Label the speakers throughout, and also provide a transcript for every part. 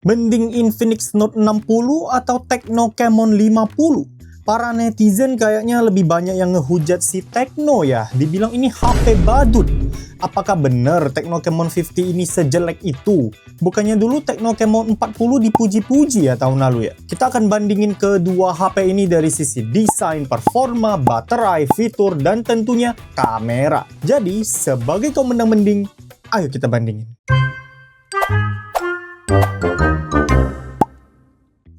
Speaker 1: Mending Infinix Note 60 atau Tecno Camon 50? Para netizen kayaknya lebih banyak yang ngehujat si Tecno ya, dibilang ini HP badut. Apakah benar Tecno Camon 50 ini sejelek itu? Bukannya dulu Tecno Camon 40 dipuji-puji ya tahun lalu ya? Kita akan bandingin kedua HP ini dari sisi desain, performa, baterai, fitur, dan tentunya kamera. Jadi, sebagai kau mending, ayo kita bandingin.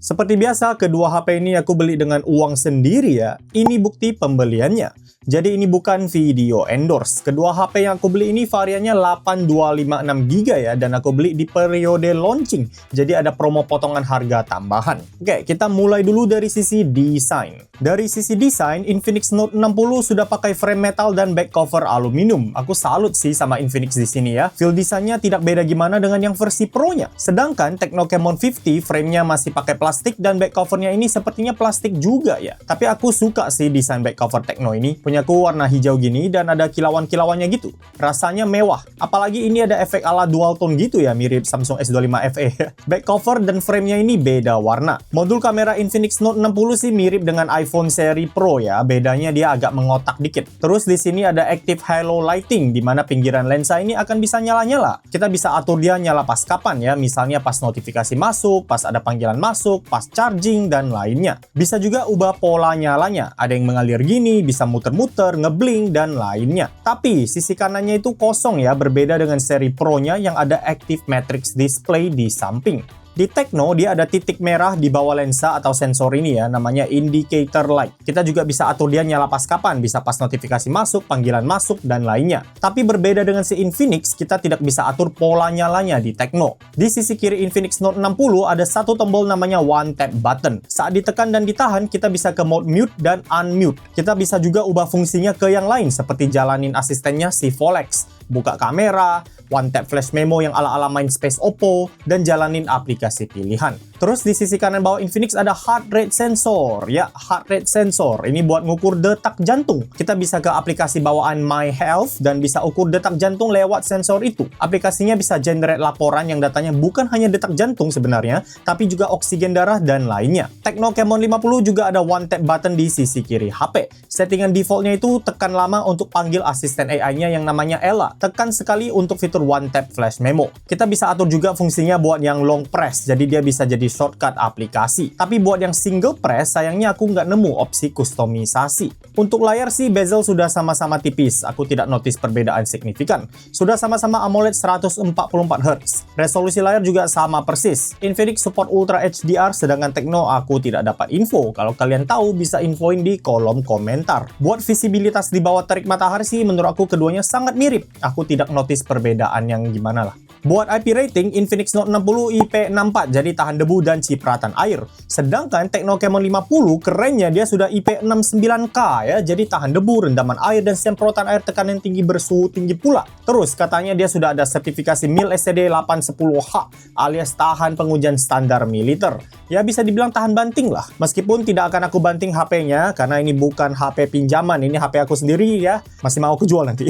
Speaker 1: Seperti biasa, kedua HP ini aku beli dengan uang sendiri ya. Ini bukti pembeliannya. Jadi ini bukan video endorse. Kedua HP yang aku beli ini variannya 8256GB ya. Dan aku beli di periode launching. Jadi ada promo potongan harga tambahan. Oke, kita mulai dulu dari sisi desain. Dari sisi desain, Infinix Note 60 sudah pakai frame metal dan back cover aluminium. Aku salut sih sama Infinix di sini ya. Feel desainnya tidak beda gimana dengan yang versi Pro-nya. Sedangkan Tecno Camon 50 frame-nya masih pakai plastik dan back covernya ini sepertinya plastik juga ya. Tapi aku suka sih desain back cover Tecno ini. Punyaku warna hijau gini dan ada kilauan-kilauannya gitu. Rasanya mewah. Apalagi ini ada efek ala dual tone gitu ya, mirip Samsung S25 FE. Back cover dan frame-nya ini beda warna. Modul kamera Infinix Note 60 sih mirip dengan iPhone seri Pro ya. Bedanya dia agak mengotak dikit. Terus di sini ada active halo lighting di mana pinggiran lensa ini akan bisa nyala-nyala. Kita bisa atur dia nyala pas kapan ya. Misalnya pas notifikasi masuk, pas ada panggilan masuk, pas charging, dan lainnya. Bisa juga ubah pola nyalanya. Ada yang mengalir gini, bisa muter-muter, ngeblink, dan lainnya. Tapi sisi kanannya itu kosong ya, berbeda dengan seri Pro-nya yang ada active matrix display di samping. Di Tecno, dia ada titik merah di bawah lensa atau sensor ini ya, namanya indicator light. Kita juga bisa atur dia nyala pas kapan, bisa pas notifikasi masuk, panggilan masuk, dan lainnya. Tapi berbeda dengan si Infinix, kita tidak bisa atur pola nyalanya di Tecno. Di sisi kiri Infinix Note 60 ada satu tombol namanya One Tap Button. Saat ditekan dan ditahan, kita bisa ke mode mute dan unmute. Kita bisa juga ubah fungsinya ke yang lain, seperti jalanin asistennya si Volex, buka kamera, One Tap Flash Memo yang ala-ala main Space Oppo, dan jalanin aplikasi pilihan. Terus di sisi kanan bawah Infinix ada heart rate sensor. Ya, heart rate sensor. Ini buat ngukur detak jantung. Kita bisa ke aplikasi bawaan My Health dan bisa ukur detak jantung lewat sensor itu. Aplikasinya bisa generate laporan yang datanya bukan hanya detak jantung sebenarnya, tapi juga oksigen darah dan lainnya. Tecno Camon 50 juga ada One Tap Button di sisi kiri HP. Settingan defaultnya itu tekan lama untuk panggil asisten AI-nya yang namanya Ella. Tekan sekali untuk fitur One Tap Flash Memo. Kita bisa atur juga fungsinya buat yang long press, jadi dia bisa jadi shortcut aplikasi. Tapi buat yang single press, sayangnya aku nggak nemu opsi kustomisasi. Untuk layar sih bezel sudah sama-sama tipis, aku tidak notice perbedaan signifikan. Sudah sama-sama AMOLED 144Hz. Resolusi layar juga sama persis. Infinix support Ultra HDR, sedangkan Tecno aku tidak dapat info. Kalau kalian tahu, bisa infoin di kolom komentar. Buat visibilitas di bawah terik matahari sih, menurut aku keduanya sangat mirip. Aku tidak notice perbedaan yang gimana lah. Buat IP rating, Infinix Note 60 IP64, jadi tahan debu dan cipratan air. Sedangkan Tecno Camon 50, kerennya dia sudah IP69K ya, jadi tahan debu, rendaman air, dan semprotan air tekanan tinggi bersuhu tinggi pula. Terus katanya dia sudah ada sertifikasi MIL STD 810H, alias tahan pengujian standar militer. Ya bisa dibilang tahan banting lah. Meskipun tidak akan aku banting HP-nya, karena ini bukan HP pinjaman, ini HP aku sendiri ya. Masih mau aku jual nanti.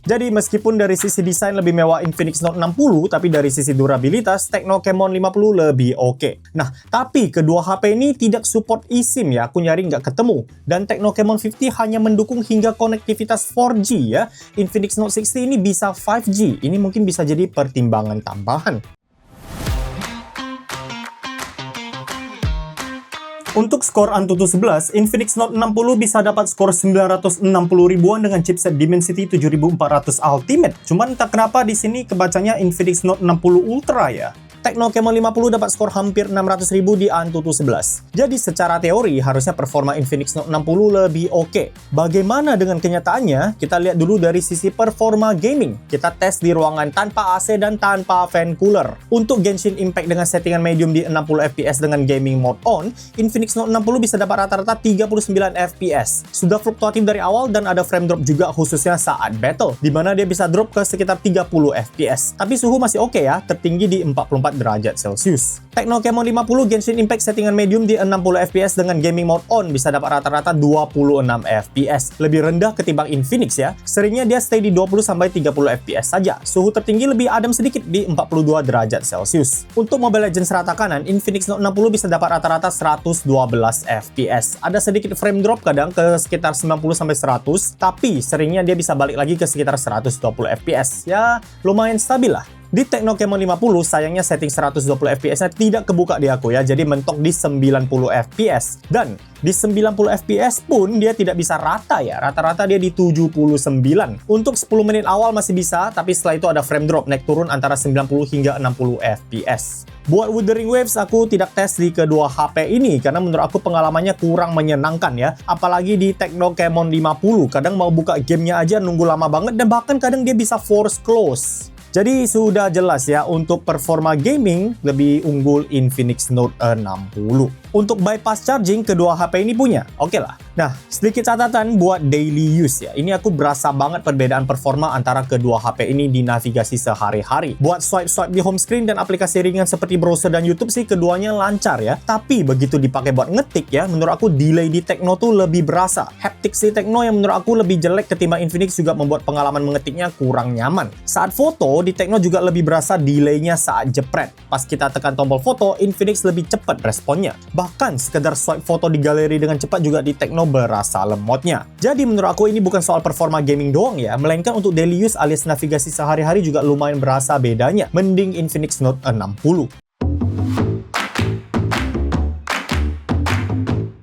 Speaker 1: Jadi meskipun dari sisi desain lebih mewah Infinix Note 60, tapi dari sisi durabilitas Tecno Camon 50 lebih oke. Nah, tapi kedua HP ini tidak support eSIM ya, aku nyari nggak ketemu. Dan Tecno Camon 50 hanya mendukung hingga konektivitas 4G ya. Infinix Note 60 ini bisa 5G, ini mungkin bisa jadi pertimbangan tambahan. Untuk skor Antutu 11, Infinix Note 60 bisa dapat skor 960 ribuan dengan chipset Dimensity 7400 Ultimate. Cuman entah kenapa di sini kebacanya Infinix Note 60 Ultra ya. Tecno Camon 50 dapat skor hampir 600.000 di Antutu 11. Jadi secara teori harusnya performa Infinix Note 60 lebih oke. Bagaimana dengan kenyataannya? Kita lihat dulu dari sisi performa gaming. Kita tes di ruangan tanpa AC dan tanpa fan cooler. Untuk Genshin Impact dengan settingan medium di 60 fps dengan gaming mode on, Infinix Note 60 bisa dapat rata-rata 39 fps. Sudah fluktuatif dari awal dan ada frame drop juga khususnya saat battle, di mana dia bisa drop ke sekitar 30 fps. Tapi suhu masih oke ya, tertinggi di 44 derajat Celcius. Tecno Camon 50 Genshin Impact settingan medium di 60 fps dengan gaming mode on bisa dapat rata-rata 26 fps. Lebih rendah ketimbang Infinix ya. Seringnya dia stay di 20-30 fps saja. Suhu tertinggi lebih adem sedikit di 42 derajat Celcius. Untuk Mobile Legends rata kanan, Infinix Note 60 bisa dapat rata-rata 112 fps. Ada sedikit frame drop kadang ke sekitar 90-100, tapi seringnya dia bisa balik lagi ke sekitar 120 fps. Ya, lumayan stabil lah. Di Tecno Camon 50, sayangnya setting 120 fps-nya tidak kebuka di aku ya, jadi mentok di 90 fps. Dan di 90 fps pun dia tidak bisa rata ya, rata-rata dia di 79. Untuk 10 menit awal masih bisa, tapi setelah itu ada frame drop, naik turun antara 90 hingga 60 fps. Buat Wuthering Waves, aku tidak tes di kedua HP ini, karena menurut aku pengalamannya kurang menyenangkan ya. Apalagi di Tecno Camon 50, kadang mau buka gamenya aja nunggu lama banget, dan bahkan kadang dia bisa force close. Jadi sudah jelas ya, untuk performa gaming lebih unggul Infinix Note 60. Untuk bypass charging, kedua HP ini punya. Oke lah. Nah, sedikit catatan buat daily use ya. Ini aku berasa banget perbedaan performa antara kedua HP ini di navigasi sehari-hari. Buat swipe-swipe di home screen dan aplikasi ringan seperti browser dan YouTube sih keduanya lancar ya. Tapi begitu dipakai buat ngetik ya, menurut aku delay di Tecno tuh lebih berasa. Haptics di Tecno yang menurut aku lebih jelek ketimbang Infinix juga membuat pengalaman mengetiknya kurang nyaman. Saat foto, di Tecno juga lebih berasa delaynya saat jepret. Pas kita tekan tombol foto, Infinix lebih cepat responnya. Bahkan sekedar swipe foto di galeri dengan cepat juga di Tecno berasa lemotnya. Jadi menurut aku ini bukan soal performa gaming doang ya, melainkan untuk daily use alias navigasi sehari-hari juga lumayan berasa bedanya. Mending Infinix Note 60.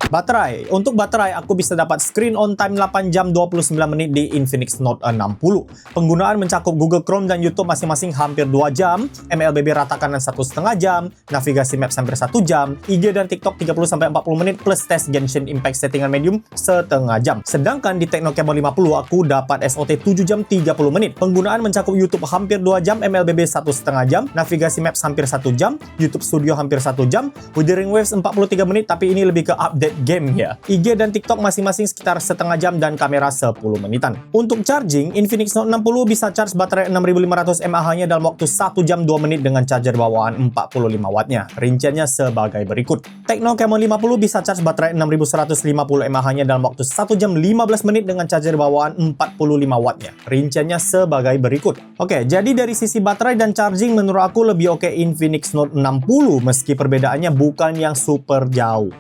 Speaker 1: Baterai. Untuk baterai, aku bisa dapat screen on time 8 jam 29 menit di Infinix Note 60. Penggunaan mencakup Google Chrome dan YouTube masing-masing hampir 2 jam, MLBB rata kanan 1,5 jam, navigasi Maps hampir 1 jam, IG dan TikTok 30-40 menit plus tes Genshin Impact settingan medium setengah jam. Sedangkan di Tecno Camon 50, aku dapat SOT 7 jam 30 menit. Penggunaan mencakup YouTube hampir 2 jam, MLBB 1,5 jam, navigasi Maps hampir 1 jam, YouTube Studio hampir 1 jam, Wuthering Waves 43 menit, tapi ini lebih ke update game ya. IG dan TikTok masing-masing sekitar setengah jam dan kamera 10 menitan. Untuk charging, Infinix Note 60 bisa charge baterai 6500 mAh-nya dalam waktu 1 jam 2 menit dengan charger bawaan 45 wattnya. Rinciannya sebagai berikut. Tecno Camon 50 bisa charge baterai 6150 mAh-nya dalam waktu 1 jam 15 menit dengan charger bawaan 45 wattnya. Rinciannya sebagai berikut. Oke, jadi dari sisi baterai dan charging menurut aku lebih oke Infinix Note 60 meski perbedaannya bukan yang super jauh.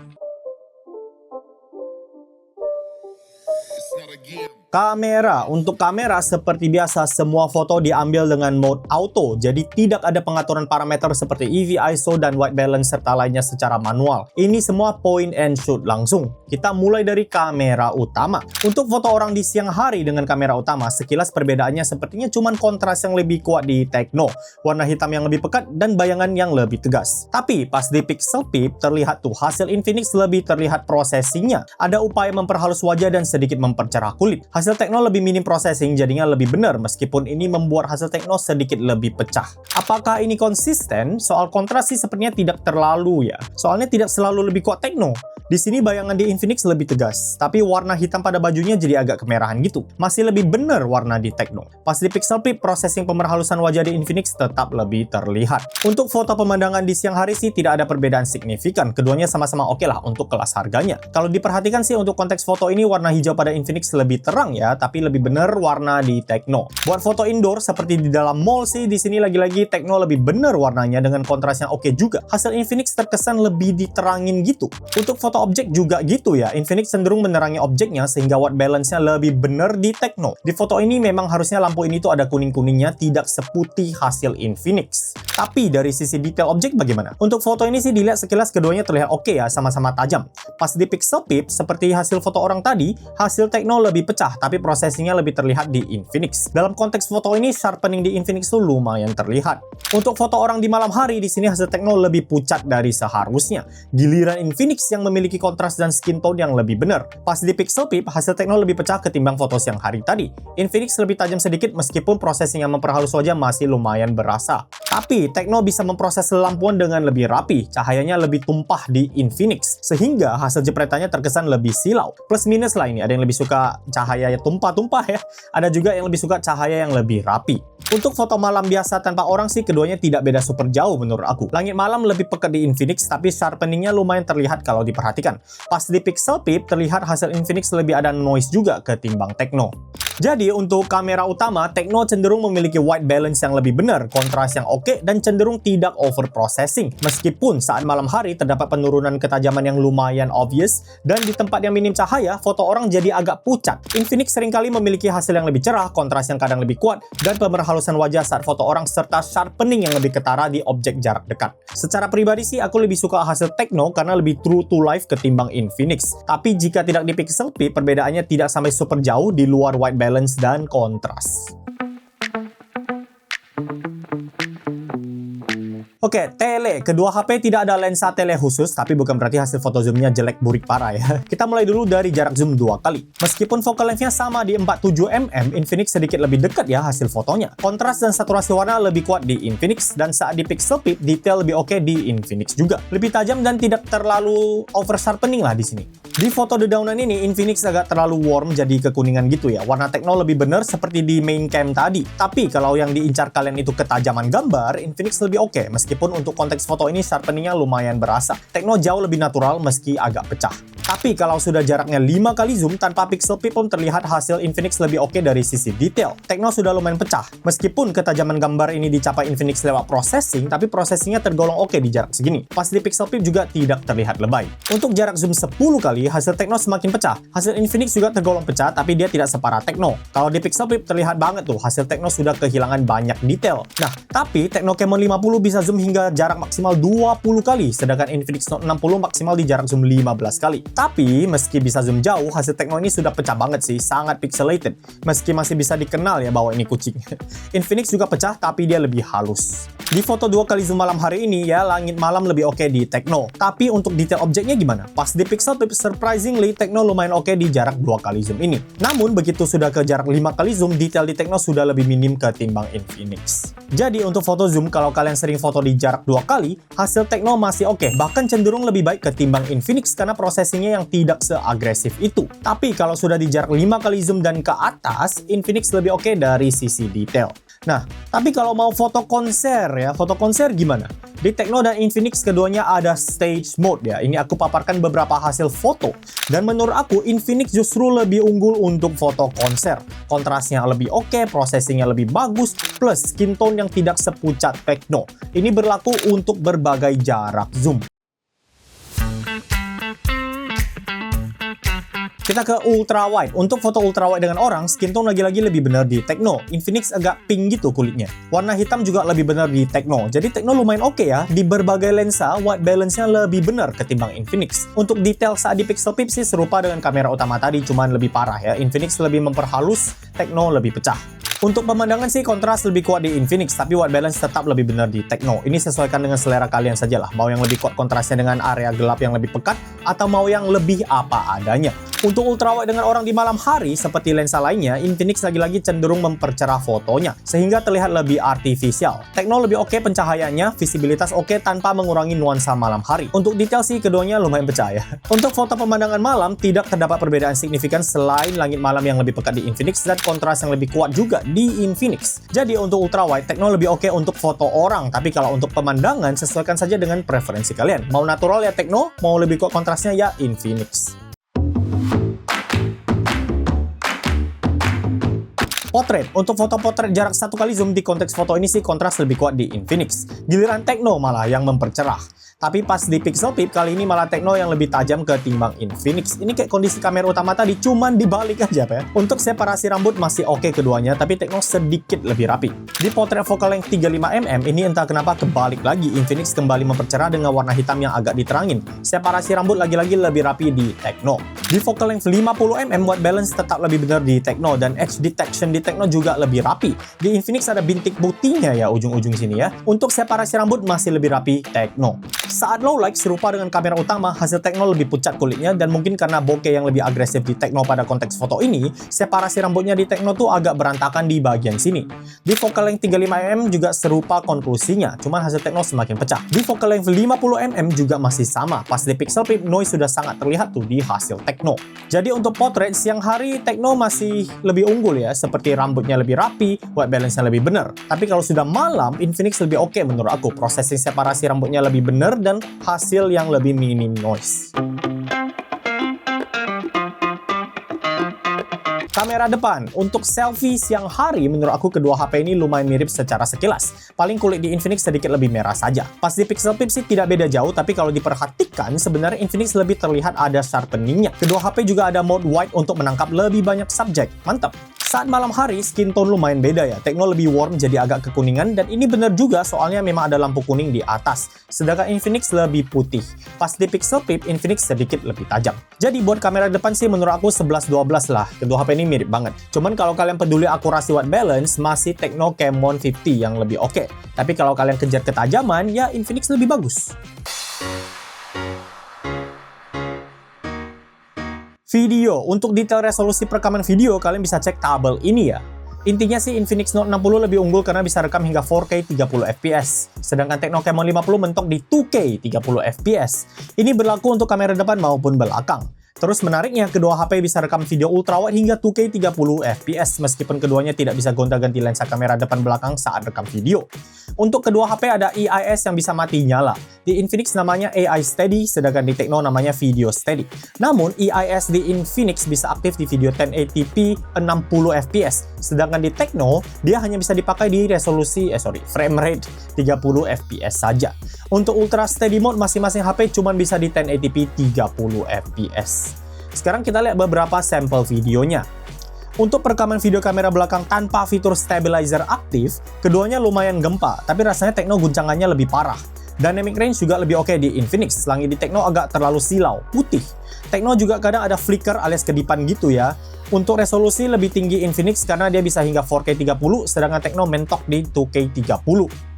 Speaker 1: Kamera. Untuk kamera seperti biasa semua foto diambil dengan mode auto, jadi tidak ada pengaturan parameter seperti EV, ISO, dan white balance serta lainnya secara manual. Ini semua point and shoot langsung. Kita mulai dari kamera utama. Untuk foto orang di siang hari dengan kamera utama, sekilas perbedaannya sepertinya cuma kontras yang lebih kuat di Tecno, warna hitam yang lebih pekat, dan bayangan yang lebih tegas. Tapi pas di Pixel Peep terlihat tuh hasil Infinix lebih terlihat prosesinya. Ada upaya memperhalus wajah dan sedikit mempercerah kulit. Hasil Tecno lebih minim processing, jadinya lebih benar meskipun ini membuat hasil Tecno sedikit lebih pecah. Apakah ini konsisten? Soal kontras sih sepertinya tidak terlalu ya. Soalnya tidak selalu lebih kuat Tecno. Di sini bayangan di Infinix lebih tegas, tapi warna hitam pada bajunya jadi agak kemerahan gitu. Masih lebih benar warna di Tecno. Pas di Pixel Peep, processing pemerhalusan wajah di Infinix tetap lebih terlihat. Untuk foto pemandangan di siang hari sih tidak ada perbedaan signifikan. Keduanya sama-sama oke lah untuk kelas harganya. Kalau diperhatikan sih untuk konteks foto ini warna hijau pada Infinix lebih terang ya, tapi lebih bener warna di Tecno. Buat foto indoor seperti di dalam mall sih di sini lagi-lagi Tecno lebih bener warnanya dengan kontras yang oke juga. Hasil Infinix terkesan lebih diterangin gitu. Untuk foto objek juga gitu ya. Infinix cenderung menerangi objeknya sehingga white balance-nya lebih bener di Tecno. Di foto ini memang harusnya lampu ini tuh ada kuning-kuningnya, tidak seputih hasil Infinix. Tapi dari sisi detail objek bagaimana? Untuk foto ini sih dilihat sekilas keduanya terlihat oke ya, sama-sama tajam. Pas di Pixel Peep seperti hasil foto orang tadi, hasil Tecno lebih pecah tapi prosesinya lebih terlihat di Infinix. Dalam konteks foto ini sharpening di Infinix tuh lumayan terlihat. Untuk foto orang di malam hari di sini hasil Tecno lebih pucat dari seharusnya. Giliran Infinix yang memiliki memiliki kontras dan skin tone yang lebih benar. Pas di Pixel Peep, hasil Tecno lebih pecah ketimbang foto siang hari tadi. Infinix lebih tajam sedikit meskipun prosesing yang memperhalus wajah masih lumayan berasa. Tapi Tecno bisa memproses lampuan dengan lebih rapi, cahayanya lebih tumpah di Infinix, sehingga hasil jepretannya terkesan lebih silau. Plus minus lah ini, ada yang lebih suka cahaya tumpah-tumpah ya, ada juga yang lebih suka cahaya yang lebih rapi. Untuk foto malam biasa tanpa orang sih keduanya tidak beda super jauh menurut aku. Langit malam lebih pekat di Infinix tapi sharpeningnya lumayan terlihat kalau diperhatikan. Pas di Pixel Peep terlihat hasil Infinix lebih ada noise juga ketimbang Tecno. Jadi untuk kamera utama, Tecno cenderung memiliki white balance yang lebih benar, kontras yang oke, dan cenderung tidak over processing. Meskipun saat malam hari terdapat penurunan ketajaman yang lumayan obvious, dan di tempat yang minim cahaya, foto orang jadi agak pucat. Infinix seringkali memiliki hasil yang lebih cerah, kontras yang kadang lebih kuat, dan pemerhalusan wajah saat foto orang serta sharpening yang lebih ketara di objek jarak dekat. Secara pribadi sih aku lebih suka hasil Tecno karena lebih true to life ketimbang Infinix. Tapi jika tidak di Pixel Peep, perbedaannya tidak sampai super jauh di luar white balance dan kontras. Oke, tele. Kedua HP tidak ada lensa tele khusus, tapi bukan berarti hasil foto zoomnya jelek burik parah ya. Kita mulai dulu dari jarak zoom 2 kali. Meskipun focal length-nya sama di 47mm, Infinix sedikit lebih dekat ya hasil fotonya. Kontras dan saturasi warna lebih kuat di Infinix, dan saat di Pixel Peep, detail lebih oke di Infinix juga. Lebih tajam dan tidak terlalu over sharpening lah di sini. Di foto dedaunan ini, Infinix agak terlalu warm jadi kekuningan gitu ya. Warna Tecno lebih benar seperti di main cam tadi. Tapi kalau yang diincar kalian itu ketajaman gambar, Infinix lebih oke. Meskipun untuk konteks foto ini sharpeningnya lumayan berasa. Tecno jauh lebih natural meski agak pecah. Tapi kalau sudah jaraknya 5 kali zoom tanpa Pixel Peep pun terlihat hasil Infinix lebih oke dari sisi detail. Tecno sudah lumayan pecah. Meskipun ketajaman gambar ini dicapai Infinix lewat processing, tapi processingnya tergolong oke di jarak segini. Pas di Pixel Peep juga tidak terlihat lebay. Untuk jarak zoom 10 kali, hasil Tecno semakin pecah. Hasil Infinix juga tergolong pecah, tapi dia tidak separah Tecno. Kalau di Pixel Peep terlihat banget tuh, hasil Tecno sudah kehilangan banyak detail. Nah, tapi Tecno Camon 50 bisa zoom hingga jarak maksimal 20 kali, sedangkan Infinix Note 60 maksimal di jarak zoom 15 kali. Tapi, meski bisa zoom jauh, hasil Tecno ini sudah pecah banget sih, sangat pixelated. Meski masih bisa dikenal ya bahwa ini kucing. Infinix juga pecah, tapi dia lebih halus. Di foto 2 kali zoom malam hari ini ya, langit malam lebih oke di Tecno. Tapi untuk detail objeknya gimana? Pas di Pixel Peep, surprisingly, Tecno lumayan oke di jarak 2 kali zoom ini. Namun, begitu sudah ke jarak 5 kali zoom, detail di Tecno sudah lebih minim ketimbang Infinix. Jadi, untuk foto zoom, kalau kalian sering foto di jarak 2 kali, hasil Tecno masih oke, bahkan cenderung lebih baik ketimbang Infinix karena processingnya yang tidak seagresif itu. Tapi kalau sudah di jarak 5 kali zoom dan ke atas, Infinix lebih oke dari sisi detail. Nah, tapi kalau mau foto konser ya, foto konser gimana? Di Tecno dan Infinix keduanya ada stage mode ya. Ini aku paparkan beberapa hasil foto. Dan menurut aku, Infinix justru lebih unggul untuk foto konser. Kontrasnya lebih oke, processingnya lebih bagus, plus skin tone yang tidak sepucat Tecno. Ini berlaku untuk berbagai jarak zoom. Kita ke ultra wide. Untuk foto ultra wide dengan orang, skin tone lagi-lagi lebih benar di Tecno. Infinix agak pink gitu kulitnya. Warna hitam juga lebih benar di Tecno. Jadi Tecno lumayan oke ya. Di berbagai lensa, white balance-nya lebih benar ketimbang Infinix. Untuk detail saat di Pixel Peep sih serupa dengan kamera utama tadi, cuman lebih parah ya. Infinix lebih memperhalus, Tecno lebih pecah. Untuk pemandangan sih kontras lebih kuat di Infinix, tapi white balance tetap lebih benar di Tecno. Ini sesuaikan dengan selera kalian sajalah. Mau yang lebih kuat kontrasnya dengan area gelap yang lebih pekat, atau mau yang lebih apa adanya. Untuk ultrawide dengan orang di malam hari, seperti lensa lainnya, Infinix lagi-lagi cenderung mempercerah fotonya, sehingga terlihat lebih artifisial. Tecno lebih oke pencahayaannya, visibilitas oke tanpa mengurangi nuansa malam hari. Untuk detail sih keduanya lumayan pecah ya. Untuk foto pemandangan malam, tidak terdapat perbedaan signifikan selain langit malam yang lebih pekat di Infinix dan kontras yang lebih kuat juga di Infinix. Jadi untuk ultrawide, Tecno lebih oke untuk foto orang, tapi kalau untuk pemandangan, sesuaikan saja dengan preferensi kalian. Mau natural ya Tecno, mau lebih kuat kontrasnya ya Infinix. Potret. Untuk foto potret jarak 1 kali zoom di konteks foto ini sih kontras lebih kuat di Infinix. Giliran Tecno malah yang mempercerah. Tapi pas di Pixel Peep kali ini malah Tecno yang lebih tajam ketimbang Infinix. Ini kayak kondisi kamera utama tadi, cuman dibalik aja ya. Untuk separasi rambut masih oke keduanya, tapi Tecno sedikit lebih rapi. Di potret focal length 35mm ini entah kenapa kebalik lagi, Infinix kembali mempercerah dengan warna hitam yang agak diterangin. Separasi rambut lagi-lagi lebih rapi di Tecno. Di focal length 50mm white balance tetap lebih benar di Tecno, dan edge detection di Tecno juga lebih rapi. Di Infinix ada bintik putihnya ya ujung-ujung sini ya. Untuk separasi rambut masih lebih rapi Tecno. Saat low light serupa dengan kamera utama, hasil Tecno lebih pucat kulitnya, dan mungkin karena bokeh yang lebih agresif di Tecno pada konteks foto ini, separasi rambutnya di Tecno tuh agak berantakan di bagian sini. Di focal length 35mm juga serupa konklusinya, cuman hasil Tecno semakin pecah. Di focal length 50mm juga masih sama, pas di pixel peep noise sudah sangat terlihat tuh di hasil Tecno. Jadi untuk portrait siang hari Tecno masih lebih unggul ya, seperti rambutnya lebih rapi, white balance-nya lebih benar. Tapi kalau sudah malam, Infinix lebih oke menurut aku, processing separasi rambutnya lebih benar dan hasil yang lebih minim noise. Kamera depan, untuk selfie siang hari menurut aku kedua HP ini lumayan mirip secara sekilas. Paling kulit di Infinix sedikit lebih merah saja. Pas di pixel peep sih tidak beda jauh, tapi kalau diperhatikan sebenarnya Infinix lebih terlihat ada sharpeningnya. Kedua HP juga ada mode wide untuk menangkap lebih banyak subjek. Mantap! Saat malam hari, skin tone lumayan beda ya. Tecno lebih warm jadi agak kekuningan, dan ini bener juga soalnya memang ada lampu kuning di atas. Sedangkan Infinix lebih putih. Pas di pixel peep, Infinix sedikit lebih tajam. Jadi buat kamera depan sih menurut aku 11-12 lah. Kedua HP ini mirip banget. Cuman kalau kalian peduli akurasi white balance, masih Tecno Camon 50 yang lebih oke. Tapi kalau kalian kejar ketajaman, ya Infinix lebih bagus. Video, untuk detail resolusi perekaman video kalian bisa cek tabel ini ya. Intinya sih Infinix Note 60 lebih unggul karena bisa rekam hingga 4K 30 fps. Sedangkan Tecno Camon 50 mentok di 2K 30 fps. Ini berlaku untuk kamera depan maupun belakang. Terus menariknya, kedua HP bisa rekam video ultrawide hingga 2K 30 fps meskipun keduanya tidak bisa gonta-ganti lensa kamera depan belakang saat rekam video. Untuk kedua HP ada EIS yang bisa mati nyala. Di Infinix namanya AI Steady, sedangkan di Tecno namanya Video Steady. Namun EIS di Infinix bisa aktif di video 1080p 60 fps, sedangkan di Tecno dia hanya bisa dipakai di resolusi frame rate 30 fps saja. Untuk Ultra Steady Mode masing-masing HP cuma bisa di 1080p 30 fps. Sekarang kita lihat beberapa sampel videonya. Untuk perekaman video kamera belakang tanpa fitur stabilizer aktif, keduanya lumayan gempa, tapi rasanya Tecno guncangannya lebih parah. Dynamic range juga lebih oke di Infinix, langit di Tecno agak terlalu silau, putih. Tecno juga kadang ada flicker alias kedipan gitu ya. Untuk resolusi lebih tinggi Infinix karena dia bisa hingga 4K 30, sedangkan Tecno mentok di 2K 30.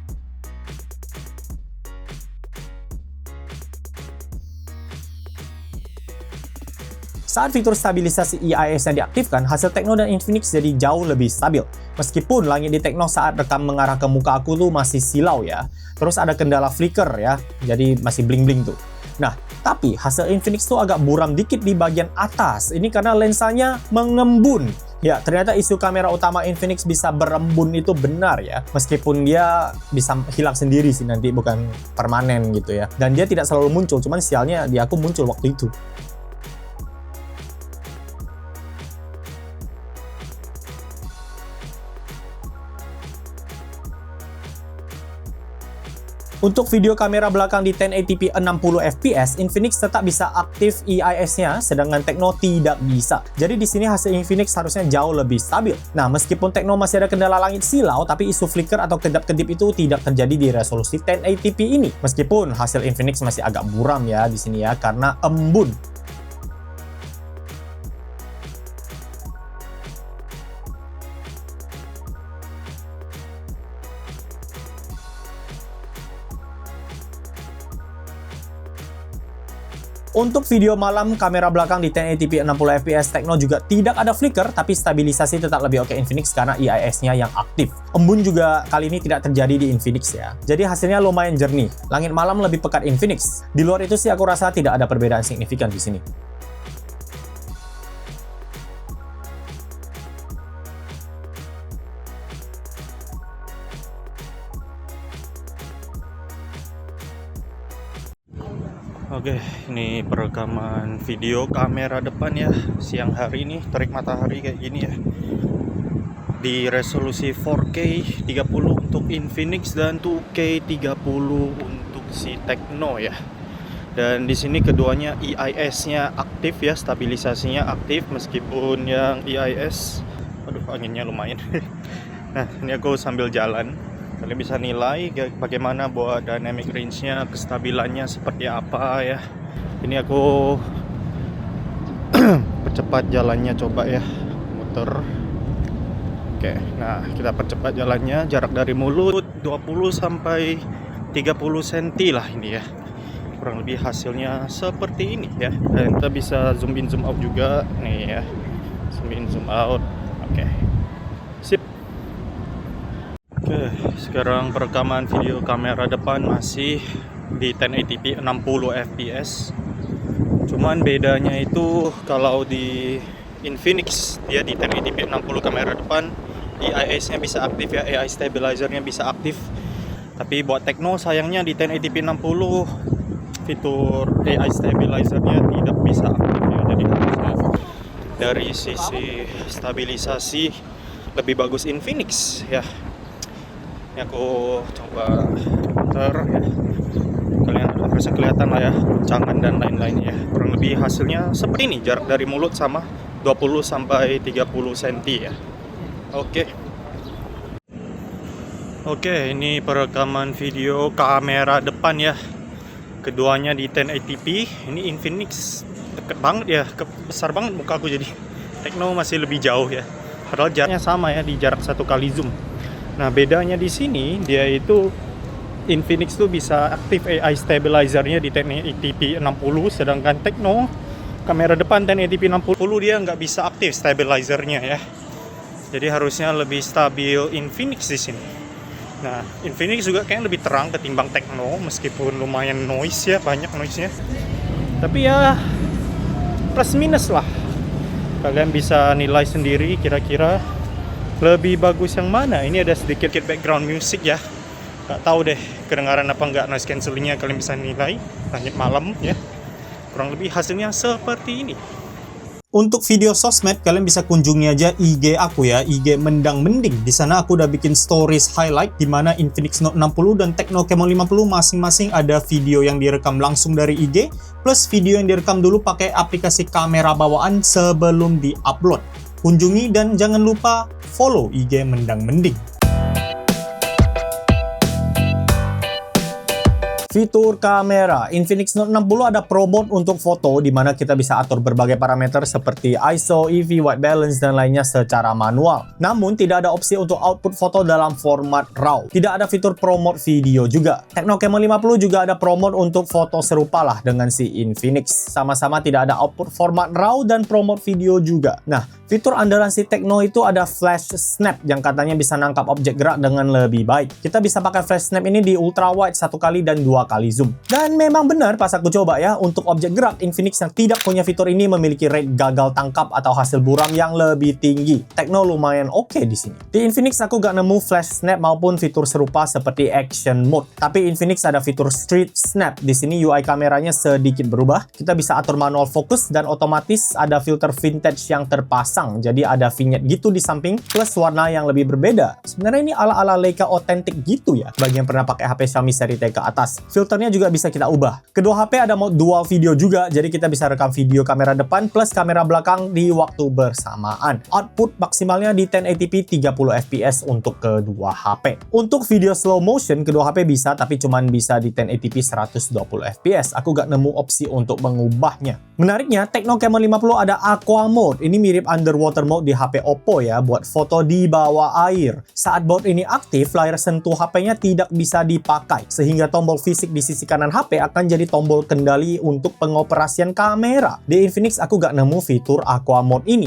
Speaker 1: Saat fitur stabilisasi EIS yang diaktifkan, hasil Tecno dan Infinix jadi jauh lebih stabil. Meskipun langit di Tecno saat rekam mengarah ke muka aku tuh masih silau ya. Terus ada kendala flicker ya, jadi masih bling-bling tuh. Nah, tapi hasil Infinix tuh agak buram dikit di bagian atas. Ini karena lensanya mengembun. Ya, ternyata isu kamera utama Infinix bisa berembun itu benar ya. Meskipun dia bisa hilang sendiri sih nanti, bukan permanen gitu ya. Dan dia tidak selalu muncul, cuman sialnya di aku muncul waktu itu. Untuk video kamera belakang di 1080p 60 fps, Infinix tetap bisa aktif EIS-nya, sedangkan Tecno tidak bisa. Jadi di sini hasil Infinix harusnya jauh lebih stabil. Nah, meskipun Tecno masih ada kendala langit silau, tapi isu flicker atau kedap-kedip itu tidak terjadi di resolusi 1080p ini. Meskipun hasil Infinix masih agak buram ya di sini ya, karena embun. Untuk video malam, kamera belakang di 1080p 60 fps Tecno juga tidak ada flicker, tapi stabilisasi tetap lebih oke Infinix karena EIS-nya yang aktif. Embun juga kali ini tidak terjadi di Infinix ya. Jadi hasilnya lumayan jernih. Langit malam lebih pekat Infinix. Di luar itu sih aku rasa tidak ada perbedaan signifikan di sini.
Speaker 2: Oke, ini perekaman video kamera depan ya, siang hari ini, terik matahari kayak gini ya. Di resolusi 4K 30 untuk Infinix dan 2K 30 untuk si Tecno ya. Dan di sini keduanya EIS-nya aktif ya, stabilisasinya aktif meskipun yang EIS, aduh anginnya lumayan. Nah, ini aku sambil jalan. Kalian bisa nilai bagaimana buat dynamic range-nya, kestabilannya seperti apa ya. Ini aku percepat jalannya coba ya, muter. Oke, nah kita percepat jalannya, jarak dari mulut 20 sampai 30 cm lah ini ya. kurang lebih hasilnya seperti ini ya. Dan kita bisa zoom in zoom out juga nih ya, zoom in zoom out. Oke, sip. Oke, sekarang perekaman video kamera depan masih di 1080p 60 fps. Cuman bedanya itu kalau di Infinix dia di 1080p 60 kamera depan, IIS-nya bisa aktif ya, AI stabilizer-nya bisa aktif. Tapi buat Tecno sayangnya di 1080p 60 fitur AI stabilizer-nya tidak bisa aktif ya. Jadi harusnya dari sisi stabilisasi lebih bagus Infinix ya. Ini aku coba putar ya. Kalian bisa kelihatan lah ya guncangan dan lain-lainnya. Kurang lebih hasilnya seperti ini, jarak dari mulut sama 20 sampai 30 cm ya. Oke, ini perekaman video kamera depan ya. Keduanya di 1080p. Ini Infinix deket banget ya, besar banget muka aku jadi. Tecno masih lebih jauh ya. Padahal jaraknya sama ya, di jarak 1 kali zoom. Nah, bedanya di sini dia itu Infinix tuh bisa aktif AI stabilizer-nya di 1080p 60, sedangkan Tecno kamera depan 1080p 60 dia nggak bisa aktif stabilizer-nya ya. Jadi harusnya lebih stabil Infinix di sini. Nah, Infinix juga kayaknya lebih terang ketimbang Tecno, meskipun lumayan noise ya, banyak noise-nya. Tapi ya plus minus lah. Kalian bisa nilai sendiri kira-kira lebih bagus yang mana. Ini ada sedikit background music ya. Gak tahu deh kedengaran apa nggak noise cancellingnya, kalian bisa nilai langit malam ya. Kurang lebih hasilnya seperti ini.
Speaker 1: Untuk video sosmed, kalian bisa kunjungi aja IG aku ya, IG Mendang Mending. Di sana aku udah bikin stories highlight di mana Infinix Note 60 dan Tecno Camon 50 masing-masing ada video yang direkam langsung dari IG, plus video yang direkam dulu pakai aplikasi kamera bawaan sebelum di-upload. Kunjungi dan jangan lupa follow IG Mendang Mending. Fitur kamera, Infinix Note 60 ada Pro Mode untuk foto di mana kita bisa atur berbagai parameter seperti ISO, EV, white balance, dan lainnya secara manual. Namun tidak ada opsi untuk output foto dalam format RAW. Tidak ada fitur Pro Mode video juga. Tecno Camon 50 juga ada Pro Mode untuk foto serupa lah dengan si Infinix. Sama-sama tidak ada output format RAW dan Pro Mode video juga. Nah, fitur andalan si Tecno itu ada Flash Snap yang katanya bisa nangkap objek gerak dengan lebih baik. Kita bisa pakai Flash Snap ini di ultra wide 1 kali dan 2 kali zoom. Dan memang benar pas aku coba ya, untuk objek gerak Infinix yang tidak punya fitur ini memiliki rate gagal tangkap atau hasil buram yang lebih tinggi. Tecno lumayan oke di sini. Di Infinix aku gak nemu Flash Snap maupun fitur serupa seperti Action Mode. Tapi Infinix ada fitur Street Snap. Di sini UI kameranya sedikit berubah. Kita bisa atur manual fokus dan otomatis ada filter vintage yang terpasang. Jadi ada vignette gitu di samping plus warna yang lebih berbeda. Sebenarnya ini ala-ala Leica otentik gitu ya bagi yang pernah pakai HP Xiaomi seri T ke atas. Filternya juga bisa kita ubah. Kedua HP ada mode dual video juga, jadi kita bisa rekam video kamera depan plus kamera belakang di waktu bersamaan. Output maksimalnya di 1080p 30 fps untuk kedua HP. Untuk video slow motion kedua HP bisa, tapi cuman bisa di 1080p 120 fps. Aku gak nemu opsi untuk mengubahnya. Menariknya, Tecno Camon 50 ada Aqua Mode. Ini mirip underwater mode di HP Oppo ya, buat foto di bawah air. Saat mode ini aktif, layar sentuh HP-nya tidak bisa dipakai, sehingga tombol fisik di sisi kanan HP akan jadi tombol kendali untuk pengoperasian kamera. Di Infinix aku gak nemu fitur Aqua Mode ini.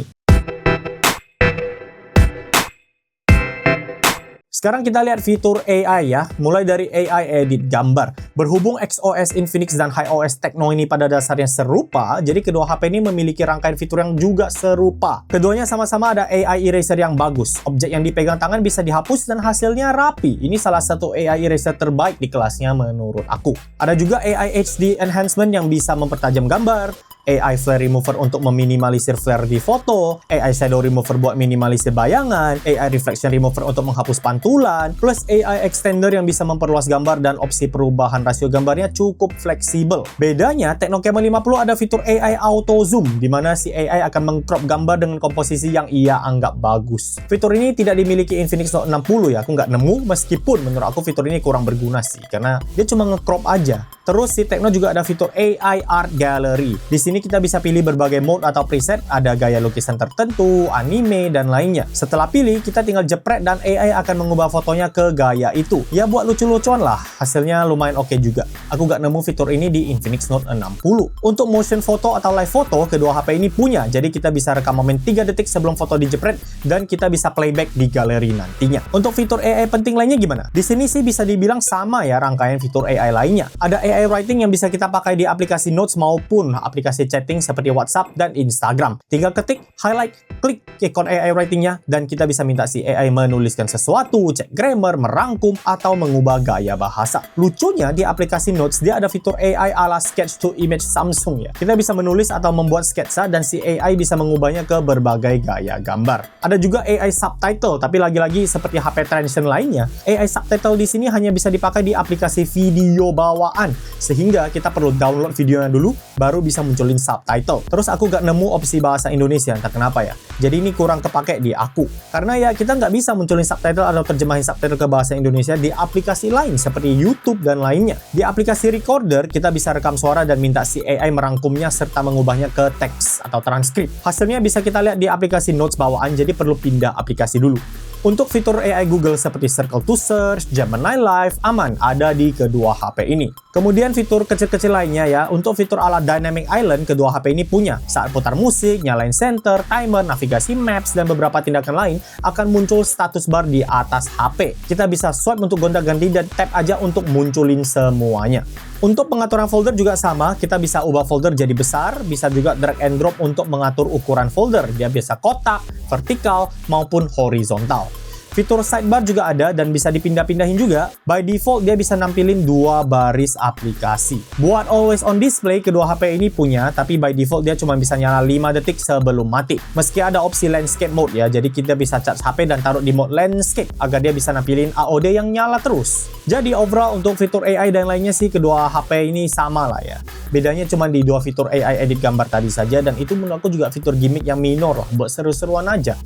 Speaker 1: Sekarang kita lihat fitur AI ya, mulai dari AI edit gambar. Berhubung XOS Infinix dan HiOS Tecno ini pada dasarnya serupa, jadi kedua HP ini memiliki rangkaian fitur yang juga serupa. Keduanya sama-sama ada AI eraser yang bagus. Objek yang dipegang tangan bisa dihapus dan hasilnya rapi. Ini salah satu AI eraser terbaik di kelasnya menurut aku. Ada juga AI HD Enhancement yang bisa mempertajam gambar, AI Flare Remover untuk meminimalisir flare di foto, AI Shadow Remover buat minimalisir bayangan, AI Reflection Remover untuk menghapus pantulan, plus AI Extender yang bisa memperluas gambar dan opsi perubahan rasio gambarnya cukup fleksibel. Bedanya, Tecno Camon 50 ada fitur AI Auto Zoom, di mana si AI akan mengcrop gambar dengan komposisi yang ia anggap bagus. Fitur ini tidak dimiliki Infinix Note 60 ya, aku nggak nemu, meskipun menurut aku fitur ini kurang berguna sih, karena dia cuma ngecrop aja. Terus si Tecno juga ada fitur AI Art Gallery. Di sini sini kita bisa pilih berbagai mode atau preset, ada gaya lukisan tertentu, anime, dan lainnya. Setelah pilih, kita tinggal jepret dan AI akan mengubah fotonya ke gaya itu. Ya buat lucu-lucuan lah, hasilnya lumayan oke juga. Aku gak nemu fitur ini di Infinix Note 60. Untuk motion photo atau live photo, kedua HP ini punya, jadi kita bisa rekam momen 3 detik sebelum foto dijepret, dan kita bisa playback di galeri nantinya. Untuk fitur AI penting lainnya gimana? Di sini sih bisa dibilang sama ya rangkaian fitur AI lainnya. Ada AI writing yang bisa kita pakai di aplikasi Notes maupun aplikasi chatting seperti WhatsApp dan Instagram. Tinggal ketik, highlight, klik ikon AI writingnya, dan kita bisa minta si AI menuliskan sesuatu, cek grammar, merangkum, atau mengubah gaya bahasa. Lucunya di aplikasi Notes dia ada fitur AI ala sketch to image Samsung ya. Kita bisa menulis atau membuat sketsa dan si AI bisa mengubahnya ke berbagai gaya gambar. Ada juga AI subtitle, tapi lagi-lagi seperti HP Transsion lainnya, AI subtitle di sini hanya bisa dipakai di aplikasi video bawaan, sehingga kita perlu download videonya dulu, baru bisa munculin subtitle. Terus aku gak nemu opsi bahasa Indonesia, entah kenapa ya. Jadi ini kurang kepake di aku. Karena ya kita nggak bisa munculin subtitle atau terjemahin subtitle ke bahasa Indonesia di aplikasi lain seperti YouTube dan lainnya. Di aplikasi Recorder, kita bisa rekam suara dan minta si AI merangkumnya serta mengubahnya ke teks atau transkrip. Hasilnya bisa kita lihat di aplikasi Notes bawaan, jadi perlu pindah aplikasi dulu. Untuk fitur AI Google seperti Circle to Search, Gemini Live, aman ada di kedua HP ini. Kemudian fitur kecil-kecil lainnya ya, untuk fitur ala Dynamic Island, kedua HP ini punya. Saat putar musik, nyalain center, timer, navigasi maps, dan beberapa tindakan lain, akan muncul status bar di atas HP. Kita bisa swipe untuk gonta-ganti dan tap aja untuk munculin semuanya. Untuk pengaturan folder juga sama, kita bisa ubah folder jadi besar, bisa juga drag and drop untuk mengatur ukuran folder. Dia bisa kotak, vertikal, maupun horizontal. Fitur sidebar juga ada dan bisa dipindah-pindahin juga. By default dia bisa nampilin 2 baris aplikasi. Buat always on display, kedua HP ini punya, tapi by default dia cuma bisa nyala 5 detik sebelum mati. Meski ada opsi landscape mode ya, jadi kita bisa charge HP dan taruh di mode landscape agar dia bisa nampilin AOD yang nyala terus. Jadi overall untuk fitur AI dan lainnya sih kedua HP ini sama lah ya. Bedanya cuma di 2 fitur AI edit gambar tadi saja, dan itu menurut aku juga fitur gimmick yang minor lah, buat seru-seruan aja.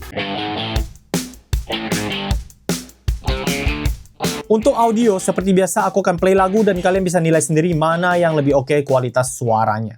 Speaker 1: Untuk audio, seperti biasa aku akan play lagu dan kalian bisa nilai sendiri mana yang lebih oke kualitas suaranya.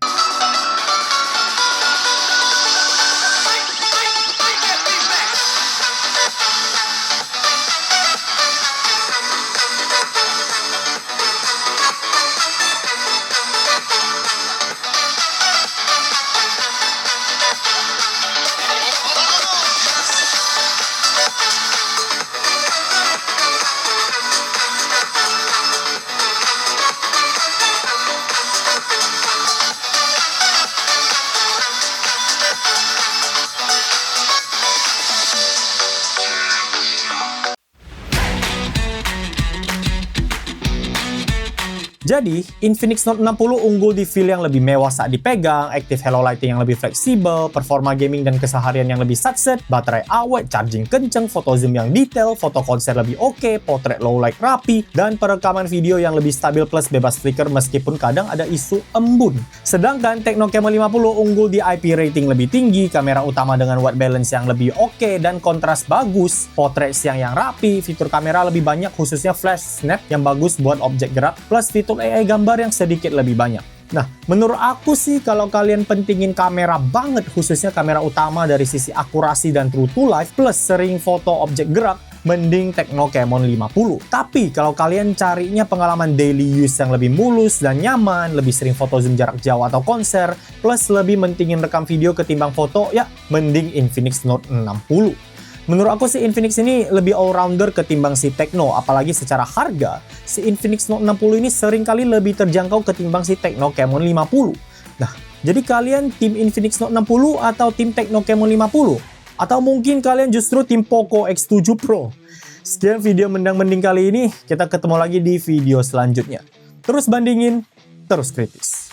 Speaker 1: Jadi, Infinix Note 60 unggul di feel yang lebih mewah saat dipegang, active hello lighting yang lebih fleksibel, performa gaming dan keseharian yang lebih satset, baterai awet, charging kenceng, foto zoom yang detail, foto konser lebih oke, potret low light rapi, dan perekaman video yang lebih stabil plus bebas flicker meskipun kadang ada isu embun. Sedangkan Tecno Camon 50 unggul di IP rating lebih tinggi, kamera utama dengan white balance yang lebih oke dan kontras bagus, potret siang yang rapi, fitur kamera lebih banyak khususnya flash snap yang bagus buat objek gerak, plus fitur AI gambar yang sedikit lebih banyak. Nah, menurut aku sih kalau kalian pentingin kamera banget, khususnya kamera utama dari sisi akurasi dan true to life, plus sering foto objek gerak, mending Tecno Camon 50. Tapi kalau kalian carinya pengalaman daily use yang lebih mulus dan nyaman, lebih sering foto zoom jarak jauh atau konser, plus lebih mentingin rekam video ketimbang foto, ya mending Infinix Note 60. Menurut aku si Infinix ini lebih all-rounder ketimbang si Tecno, apalagi secara harga, si Infinix Note 60 ini seringkali lebih terjangkau ketimbang si Tecno Camon 50. Nah, jadi kalian tim Infinix Note 60 atau tim Tecno Camon 50? Atau mungkin kalian justru tim Poco X7 Pro? Sekian video mendang-mending kali ini, kita ketemu lagi di video selanjutnya. Terus bandingin, terus kritis.